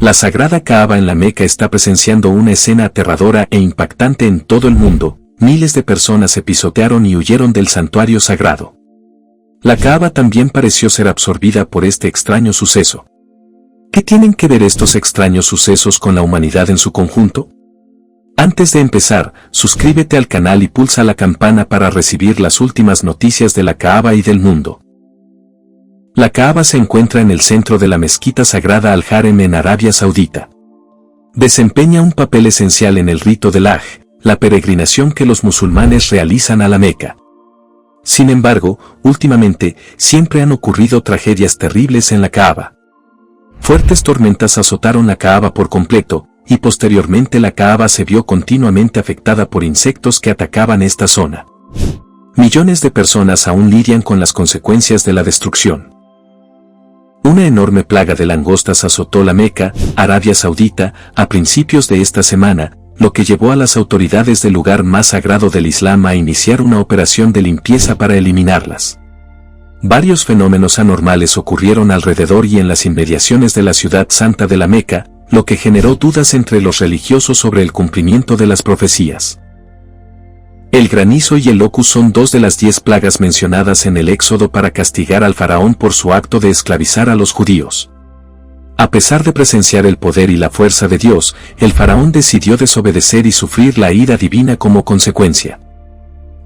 La sagrada Kaaba en la Meca está presenciando una escena aterradora e impactante en todo el mundo. Miles de personas se pisotearon y huyeron del santuario sagrado. La Kaaba también pareció ser absorbida por este extraño suceso. ¿Qué tienen que ver estos extraños sucesos con la humanidad en su conjunto? Antes de empezar, suscríbete al canal y pulsa la campana para recibir las últimas noticias de la Kaaba y del mundo. La Kaaba se encuentra en el centro de la mezquita sagrada Al-Harem en Arabia Saudita. Desempeña un papel esencial en el rito del Hajj, la peregrinación que los musulmanes realizan a la Meca. Sin embargo, últimamente, siempre han ocurrido tragedias terribles en la Kaaba. Fuertes tormentas azotaron la Kaaba por completo, y posteriormente la Kaaba se vio continuamente afectada por insectos que atacaban esta zona. Millones de personas aún lidian con las consecuencias de la destrucción. Una enorme plaga de langostas azotó la Meca, Arabia Saudita, a principios de esta semana, lo que llevó a las autoridades del lugar más sagrado del Islam a iniciar una operación de limpieza para eliminarlas. Varios fenómenos anormales ocurrieron alrededor y en las inmediaciones de la ciudad santa de la Meca, lo que generó dudas entre los religiosos sobre el cumplimiento de las profecías. El granizo y el locus son dos de las 10 plagas mencionadas en el Éxodo para castigar al faraón por su acto de esclavizar a los judíos. A pesar de presenciar el poder y la fuerza de Dios, el faraón decidió desobedecer y sufrir la ira divina como consecuencia.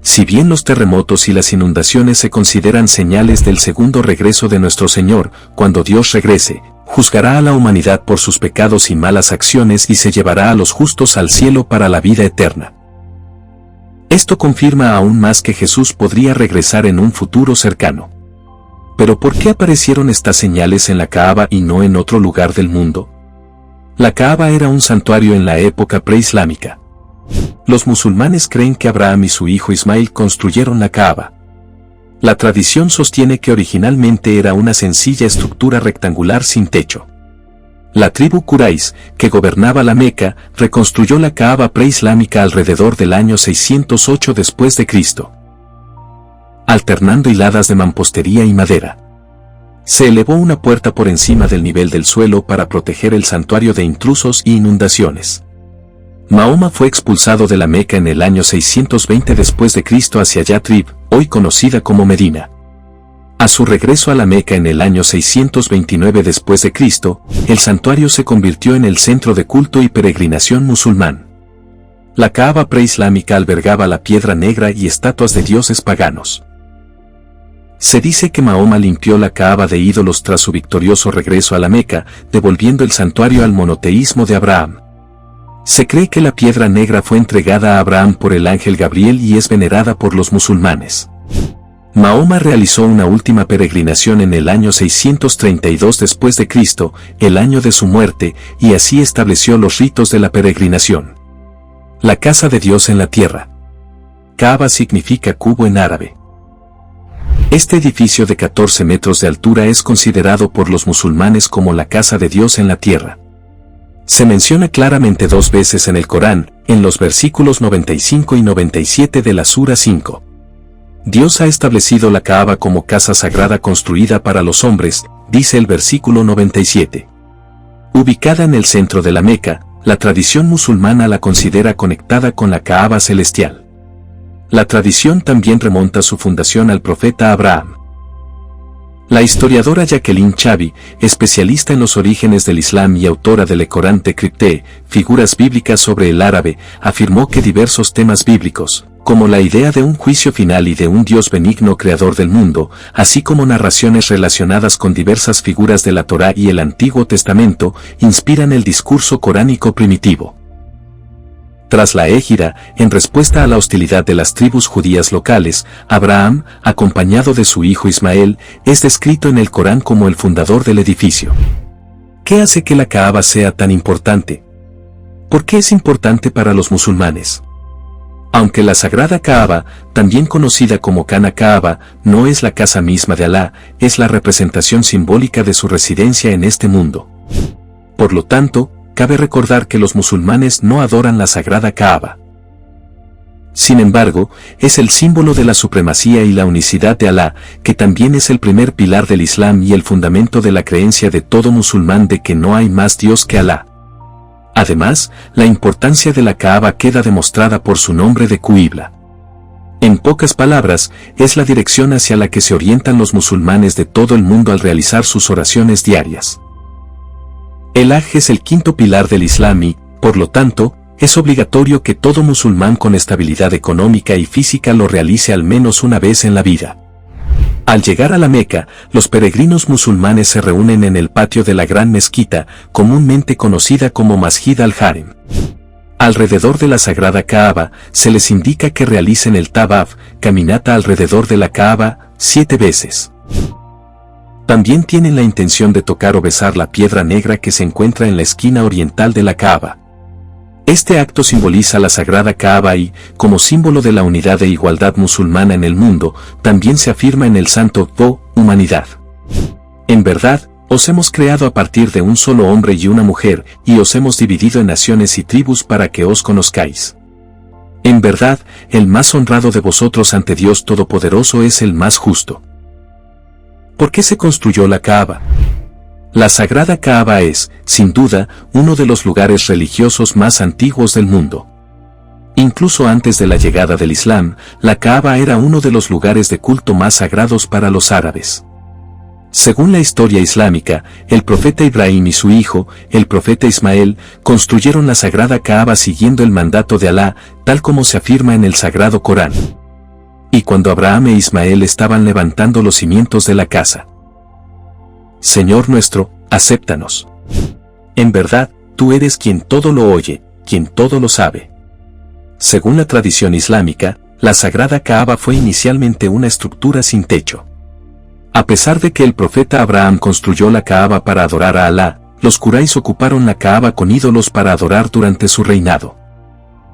Si bien los terremotos y las inundaciones se consideran señales del segundo regreso de nuestro Señor, cuando Dios regrese, juzgará a la humanidad por sus pecados y malas acciones y se llevará a los justos al cielo para la vida eterna. Esto confirma aún más que Jesús podría regresar en un futuro cercano. ¿Pero por qué aparecieron estas señales en la Kaaba y no en otro lugar del mundo? La Kaaba era un santuario en la época preislámica. Los musulmanes creen que Abraham y su hijo Ismael construyeron la Kaaba. La tradición sostiene que originalmente era una sencilla estructura rectangular sin techo. La tribu Quraysh, que gobernaba la Meca, reconstruyó la Kaaba preislámica alrededor del año 608 después de Cristo, alternando hiladas de mampostería y madera. Se elevó una puerta por encima del nivel del suelo para proteger el santuario de intrusos y inundaciones. Mahoma fue expulsado de la Meca en el año 620 después de Cristo hacia Yatrib, hoy conocida como Medina. A su regreso a la Meca en el año 629 después de Cristo, el santuario se convirtió en el centro de culto y peregrinación musulmán. La Kaaba preislámica albergaba la piedra negra y estatuas de dioses paganos. Se dice que Mahoma limpió la Kaaba de ídolos tras su victorioso regreso a la Meca, devolviendo el santuario al monoteísmo de Abraham. Se cree que la piedra negra fue entregada a Abraham por el ángel Gabriel y es venerada por los musulmanes. Mahoma realizó una última peregrinación en el año 632 después de Cristo, el año de su muerte, y así estableció los ritos de la peregrinación. La casa de Dios en la tierra. Kaaba significa cubo en árabe. Este edificio de 14 metros de altura es considerado por los musulmanes como la casa de Dios en la tierra. Se menciona claramente 2 veces en el Corán, en los versículos 95 y 97 de la Sura 5. Dios ha establecido la Kaaba como casa sagrada construida para los hombres, dice el versículo 97. Ubicada en el centro de la Meca, la tradición musulmana la considera conectada con la Kaaba celestial. La tradición también remonta su fundación al profeta Abraham. La historiadora Jacqueline Chavi, especialista en los orígenes del Islam y autora del Corán Decrypté, Figuras bíblicas sobre el árabe, afirmó que diversos temas bíblicos, como la idea de un juicio final y de un Dios benigno creador del mundo, así como narraciones relacionadas con diversas figuras de la Torá y el Antiguo Testamento, inspiran el discurso coránico primitivo. Tras la égida, en respuesta a la hostilidad de las tribus judías locales, Abraham, acompañado de su hijo Ismael, es descrito en el Corán como el fundador del edificio. ¿Qué hace que la Kaaba sea tan importante? ¿Por qué es importante para los musulmanes? Aunque la sagrada Kaaba, también conocida como Khana Kaaba, no es la casa misma de Alá, es la representación simbólica de su residencia en este mundo. Por lo tanto, cabe recordar que los musulmanes no adoran la sagrada Kaaba. Sin embargo, es el símbolo de la supremacía y la unicidad de Alá, que también es el primer pilar del Islam y el fundamento de la creencia de todo musulmán de que no hay más Dios que Alá. Además, la importancia de la Kaaba queda demostrada por su nombre de Qibla. En pocas palabras, es la dirección hacia la que se orientan los musulmanes de todo el mundo al realizar sus oraciones diarias. El Hajj es el quinto pilar del Islam y, por lo tanto, es obligatorio que todo musulmán con estabilidad económica y física lo realice al menos una vez en la vida. Al llegar a la Meca, los peregrinos musulmanes se reúnen en el patio de la gran mezquita, comúnmente conocida como Masjid al-Harim. Alrededor de la sagrada Kaaba, se les indica que realicen el Tawaf, caminata alrededor de la Kaaba, 7 veces. También tienen la intención de tocar o besar la piedra negra que se encuentra en la esquina oriental de la Kaaba. Este acto simboliza la sagrada Kaaba y, como símbolo de la unidad e igualdad musulmana en el mundo, también se afirma en el santo "Oh, humanidad. En verdad, os hemos creado a partir de un solo hombre y una mujer, y os hemos dividido en naciones y tribus para que os conozcáis. En verdad, el más honrado de vosotros ante Dios Todopoderoso es el más justo". ¿Por qué se construyó la Kaaba? La sagrada Kaaba es, sin duda, uno de los lugares religiosos más antiguos del mundo. Incluso antes de la llegada del Islam, la Kaaba era uno de los lugares de culto más sagrados para los árabes. Según la historia islámica, el profeta Ibrahim y su hijo, el profeta Ismael, construyeron la sagrada Kaaba siguiendo el mandato de Alá, tal como se afirma en el Sagrado Corán. Y cuando Abraham e Ismael estaban levantando los cimientos de la casa: Señor nuestro, acéptanos. En verdad, tú eres quien todo lo oye, quien todo lo sabe. Según la tradición islámica, la sagrada Kaaba fue inicialmente una estructura sin techo. A pesar de que el profeta Abraham construyó la Kaaba para adorar a Alá, los Quraysh ocuparon la Kaaba con ídolos para adorar durante su reinado.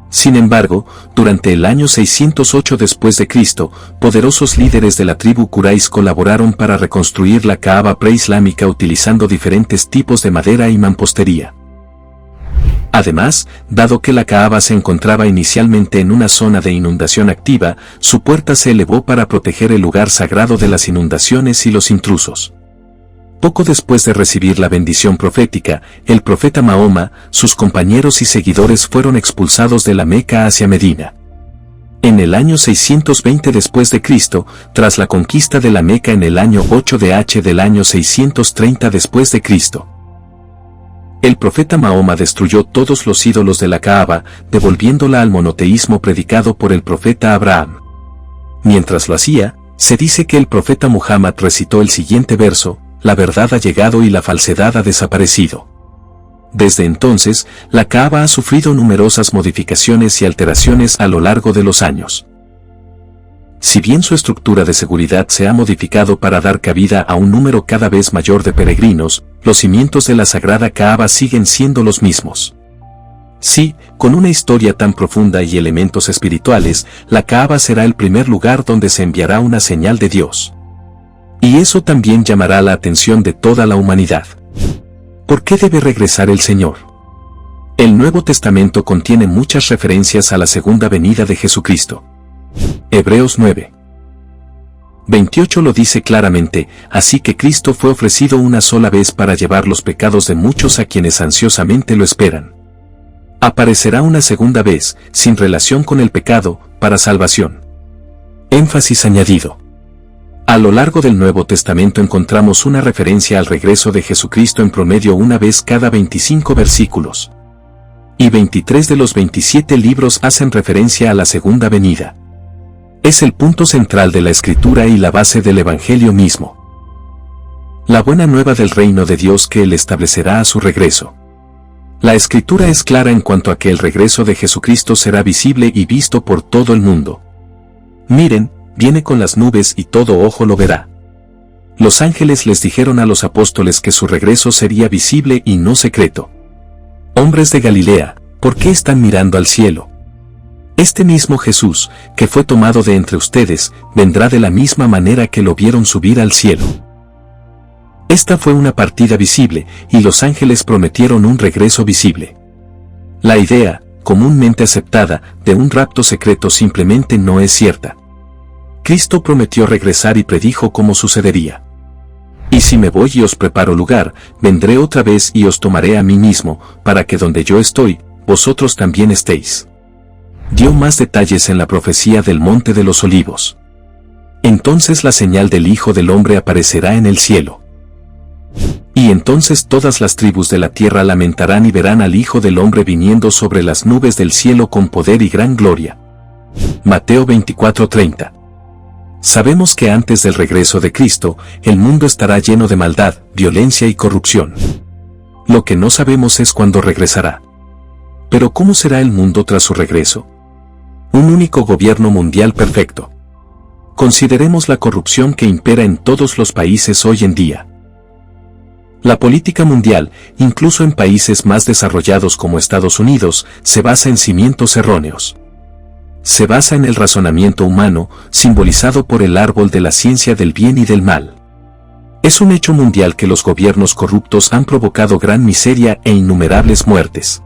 Sin embargo, durante el año 608 después de Cristo, poderosos líderes de la tribu Quraysh colaboraron para reconstruir la Kaaba preislámica utilizando diferentes tipos de madera y mampostería. Además, dado que la Kaaba se encontraba inicialmente en una zona de inundación activa, su puerta se elevó para proteger el lugar sagrado de las inundaciones y los intrusos. Poco después de recibir la bendición profética, el profeta Mahoma, sus compañeros y seguidores fueron expulsados de la Meca hacia Medina. En el año 620 después de Cristo, tras la conquista de la Meca en el año 8 del año 630 después de Cristo, el profeta Mahoma destruyó todos los ídolos de la Kaaba, devolviéndola al monoteísmo predicado por el profeta Abraham. Mientras lo hacía, se dice que el profeta Muhammad recitó el siguiente verso: la verdad ha llegado y la falsedad ha desaparecido. Desde entonces, la Kaaba ha sufrido numerosas modificaciones y alteraciones a lo largo de los años. Si bien su estructura de seguridad se ha modificado para dar cabida a un número cada vez mayor de peregrinos, los cimientos de la sagrada Kaaba siguen siendo los mismos. Sí, con una historia tan profunda y elementos espirituales, la Kaaba será el primer lugar donde se enviará una señal de Dios. Y eso también llamará la atención de toda la humanidad. ¿Por qué debe regresar el Señor? El Nuevo Testamento contiene muchas referencias a la segunda venida de Jesucristo. Hebreos 9:28 lo dice claramente: así que Cristo fue ofrecido una sola vez para llevar los pecados de muchos a quienes ansiosamente lo esperan. Aparecerá una segunda vez, sin relación con el pecado, para salvación. Énfasis añadido. A lo largo del Nuevo Testamento encontramos una referencia al regreso de Jesucristo en promedio una vez cada 25 versículos. Y 23 de los 27 libros hacen referencia a la segunda venida. Es el punto central de la Escritura y la base del Evangelio mismo. La buena nueva del reino de Dios que Él establecerá a su regreso. La Escritura es clara en cuanto a que el regreso de Jesucristo será visible y visto por todo el mundo. Miren, viene con las nubes y todo ojo lo verá. Los ángeles les dijeron a los apóstoles que su regreso sería visible y no secreto. Hombres de Galilea, ¿por qué están mirando al cielo? Este mismo Jesús, que fue tomado de entre ustedes, vendrá de la misma manera que lo vieron subir al cielo. Esta fue una partida visible, y los ángeles prometieron un regreso visible. La idea, comúnmente aceptada, de un rapto secreto simplemente no es cierta. Cristo prometió regresar y predijo cómo sucedería. Y si me voy y os preparo lugar, vendré otra vez y os tomaré a mí mismo, para que donde yo estoy, vosotros también estéis. Dio más detalles en la profecía del Monte de los Olivos. Entonces la señal del Hijo del Hombre aparecerá en el cielo. Y entonces todas las tribus de la tierra lamentarán y verán al Hijo del Hombre viniendo sobre las nubes del cielo con poder y gran gloria. Mateo 24:30. Sabemos que antes del regreso de Cristo, el mundo estará lleno de maldad, violencia y corrupción. Lo que no sabemos es cuándo regresará. Pero ¿cómo será el mundo tras su regreso? Un único gobierno mundial perfecto. Consideremos la corrupción que impera en todos los países hoy en día. La política mundial, incluso en países más desarrollados como Estados Unidos, se basa en cimientos erróneos. Se basa en el razonamiento humano, simbolizado por el árbol de la ciencia del bien y del mal. Es un hecho mundial que los gobiernos corruptos han provocado gran miseria e innumerables muertes.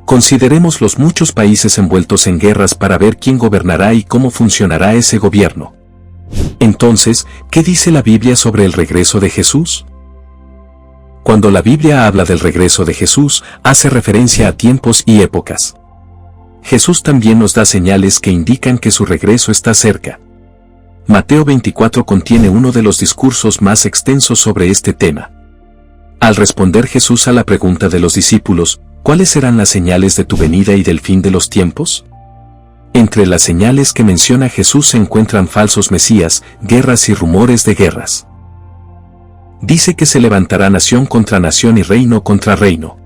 Consideremos los muchos países envueltos en guerras para ver quién gobernará y cómo funcionará ese gobierno. Entonces, ¿qué dice la Biblia sobre el regreso de Jesús? Cuando la Biblia habla del regreso de Jesús, hace referencia a tiempos y épocas. Jesús también nos da señales que indican que su regreso está cerca. Mateo 24 contiene uno de los discursos más extensos sobre este tema. Al responder Jesús a la pregunta de los discípulos, ¿cuáles serán las señales de tu venida y del fin de los tiempos? Entre las señales que menciona Jesús se encuentran falsos mesías, guerras y rumores de guerras. Dice que se levantará nación contra nación y reino contra reino.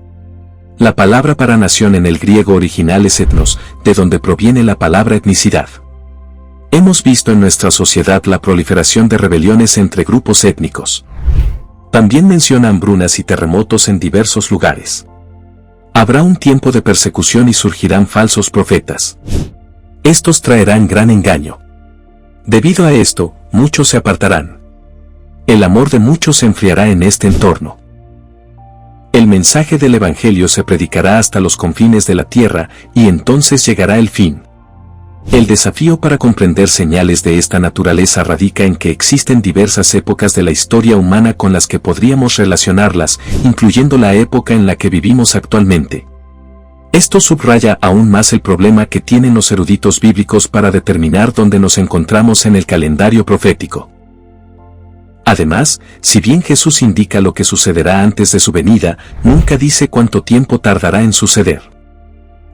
La palabra para nación en el griego original es etnos, de donde proviene la palabra etnicidad. Hemos visto en nuestra sociedad la proliferación de rebeliones entre grupos étnicos. También menciona hambrunas y terremotos en diversos lugares. Habrá un tiempo de persecución y surgirán falsos profetas. Estos traerán gran engaño. Debido a esto, muchos se apartarán. El amor de muchos se enfriará en este entorno. El mensaje del Evangelio se predicará hasta los confines de la tierra, y entonces llegará el fin. El desafío para comprender señales de esta naturaleza radica en que existen diversas épocas de la historia humana con las que podríamos relacionarlas, incluyendo la época en la que vivimos actualmente. Esto subraya aún más el problema que tienen los eruditos bíblicos para determinar dónde nos encontramos en el calendario profético. Además, si bien Jesús indica lo que sucederá antes de su venida, nunca dice cuánto tiempo tardará en suceder.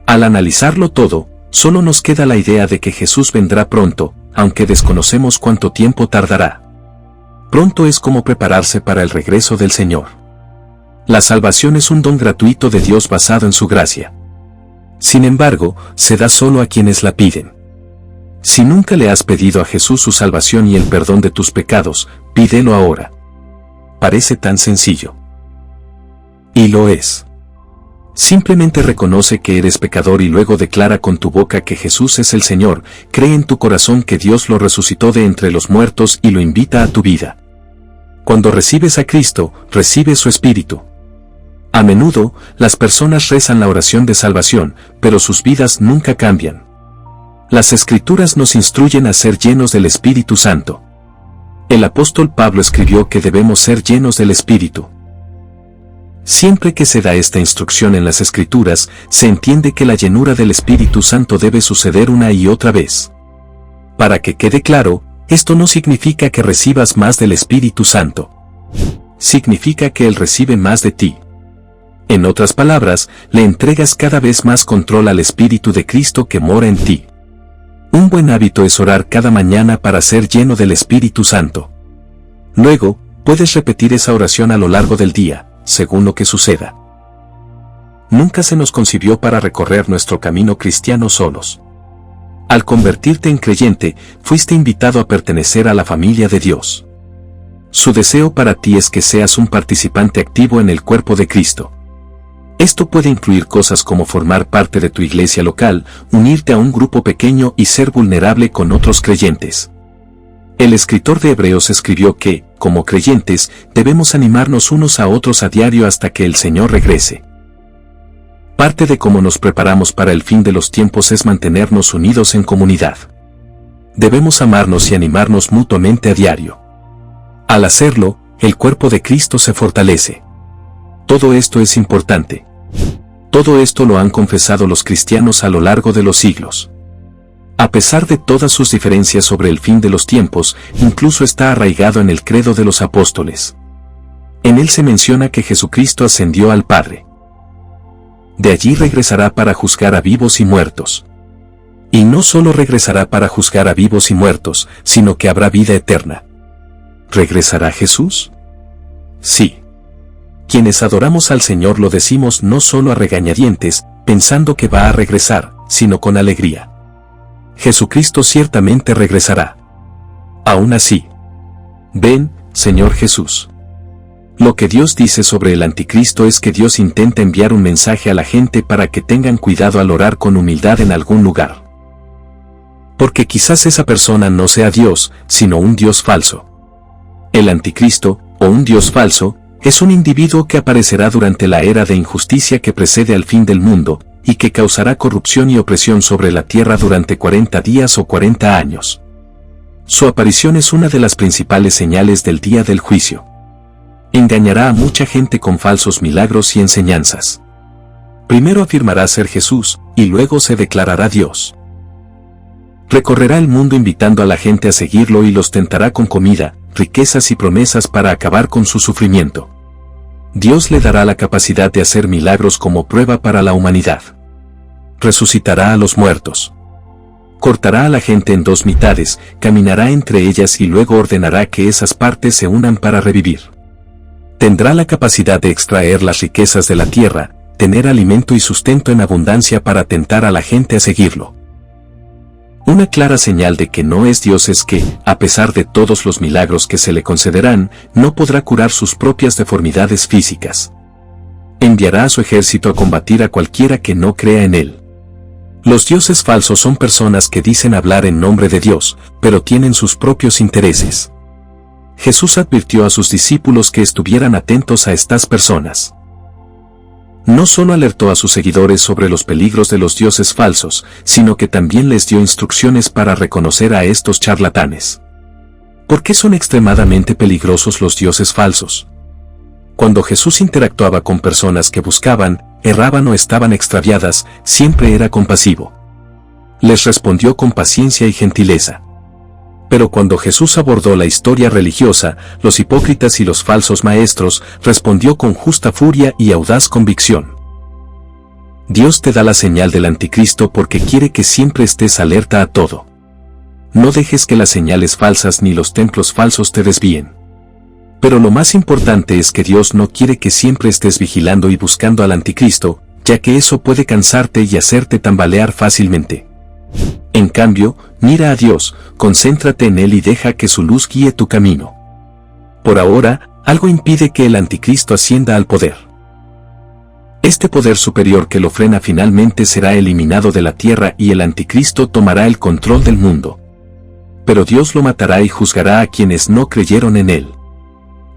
Al analizarlo todo, solo nos queda la idea de que Jesús vendrá pronto, aunque desconocemos cuánto tiempo tardará. Pronto es como prepararse para el regreso del Señor. La salvación es un don gratuito de Dios basado en su gracia. Sin embargo, se da solo a quienes la piden. Si nunca le has pedido a Jesús su salvación y el perdón de tus pecados, pídelo ahora. Parece tan sencillo. Y lo es. Simplemente reconoce que eres pecador y luego declara con tu boca que Jesús es el Señor, cree en tu corazón que Dios lo resucitó de entre los muertos y lo invita a tu vida. Cuando recibes a Cristo, recibes su Espíritu. A menudo, las personas rezan la oración de salvación, pero sus vidas nunca cambian. Las Escrituras nos instruyen a ser llenos del Espíritu Santo. El apóstol Pablo escribió que debemos ser llenos del Espíritu. Siempre que se da esta instrucción en las Escrituras, se entiende que la llenura del Espíritu Santo debe suceder una y otra vez. Para que quede claro, esto no significa que recibas más del Espíritu Santo. Significa que Él recibe más de ti. En otras palabras, le entregas cada vez más control al Espíritu de Cristo que mora en ti. Un buen hábito es orar cada mañana para ser lleno del Espíritu Santo. Luego, puedes repetir esa oración a lo largo del día, según lo que suceda. Nunca se nos concibió para recorrer nuestro camino cristiano solos. Al convertirte en creyente, fuiste invitado a pertenecer a la familia de Dios. Su deseo para ti es que seas un participante activo en el cuerpo de Cristo. Esto puede incluir cosas como formar parte de tu iglesia local, unirte a un grupo pequeño y ser vulnerable con otros creyentes. El escritor de Hebreos escribió que, como creyentes, debemos animarnos unos a otros a diario hasta que el Señor regrese. Parte de cómo nos preparamos para el fin de los tiempos es mantenernos unidos en comunidad. Debemos amarnos y animarnos mutuamente a diario. Al hacerlo, el cuerpo de Cristo se fortalece. Todo esto es importante. Todo esto lo han confesado los cristianos a lo largo de los siglos. A pesar de todas sus diferencias sobre el fin de los tiempos, incluso está arraigado en el credo de los apóstoles. En él se menciona que Jesucristo ascendió al Padre. De allí regresará para juzgar a vivos y muertos. Y no solo regresará para juzgar a vivos y muertos, sino que habrá vida eterna. ¿Regresará Jesús? Sí. Quienes adoramos al Señor lo decimos no solo a regañadientes, pensando que va a regresar, sino con alegría. Jesucristo ciertamente regresará. Aún así. Ven, Señor Jesús. Lo que Dios dice sobre el anticristo es que Dios intenta enviar un mensaje a la gente para que tengan cuidado al orar con humildad en algún lugar. Porque quizás esa persona no sea Dios, sino un Dios falso. El anticristo, o un Dios falso, es un individuo que aparecerá durante la era de injusticia que precede al fin del mundo, y que causará corrupción y opresión sobre la tierra durante 40 días o 40 años. Su aparición es una de las principales señales del día del juicio. Engañará a mucha gente con falsos milagros y enseñanzas. Primero afirmará ser Jesús, y luego se declarará Dios. Recorrerá el mundo invitando a la gente a seguirlo y los tentará con comida, riquezas y promesas para acabar con su sufrimiento. Dios le dará la capacidad de hacer milagros como prueba para la humanidad. Resucitará a los muertos. Cortará a la gente en dos mitades, caminará entre ellas y luego ordenará que esas partes se unan para revivir. Tendrá la capacidad de extraer las riquezas de la tierra, tener alimento y sustento en abundancia para tentar a la gente a seguirlo. Una clara señal de que no es Dios es que, a pesar de todos los milagros que se le concederán, no podrá curar sus propias deformidades físicas. Enviará a su ejército a combatir a cualquiera que no crea en él. Los dioses falsos son personas que dicen hablar en nombre de Dios, pero tienen sus propios intereses. Jesús advirtió a sus discípulos que estuvieran atentos a estas personas. No solo alertó a sus seguidores sobre los peligros de los dioses falsos, sino que también les dio instrucciones para reconocer a estos charlatanes. ¿Por qué son extremadamente peligrosos los dioses falsos? Cuando Jesús interactuaba con personas que buscaban, erraban o estaban extraviadas, siempre era compasivo. Les respondió con paciencia y gentileza. Pero cuando Jesús abordó la historia religiosa, los hipócritas y los falsos maestros, respondió con justa furia y audaz convicción. Dios te da la señal del anticristo porque quiere que siempre estés alerta a todo. No dejes que las señales falsas ni los templos falsos te desvíen. Pero lo más importante es que Dios no quiere que siempre estés vigilando y buscando al anticristo, ya que eso puede cansarte y hacerte tambalear fácilmente. En cambio, mira a Dios, concéntrate en Él y deja que su luz guíe tu camino. Por ahora, algo impide que el anticristo ascienda al poder. Este poder superior que lo frena finalmente será eliminado de la tierra y el anticristo tomará el control del mundo. Pero Dios lo matará y juzgará a quienes no creyeron en Él.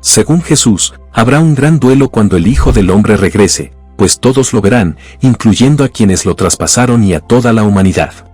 Según Jesús, habrá un gran duelo cuando el Hijo del Hombre regrese, pues todos lo verán, incluyendo a quienes lo traspasaron y a toda la humanidad.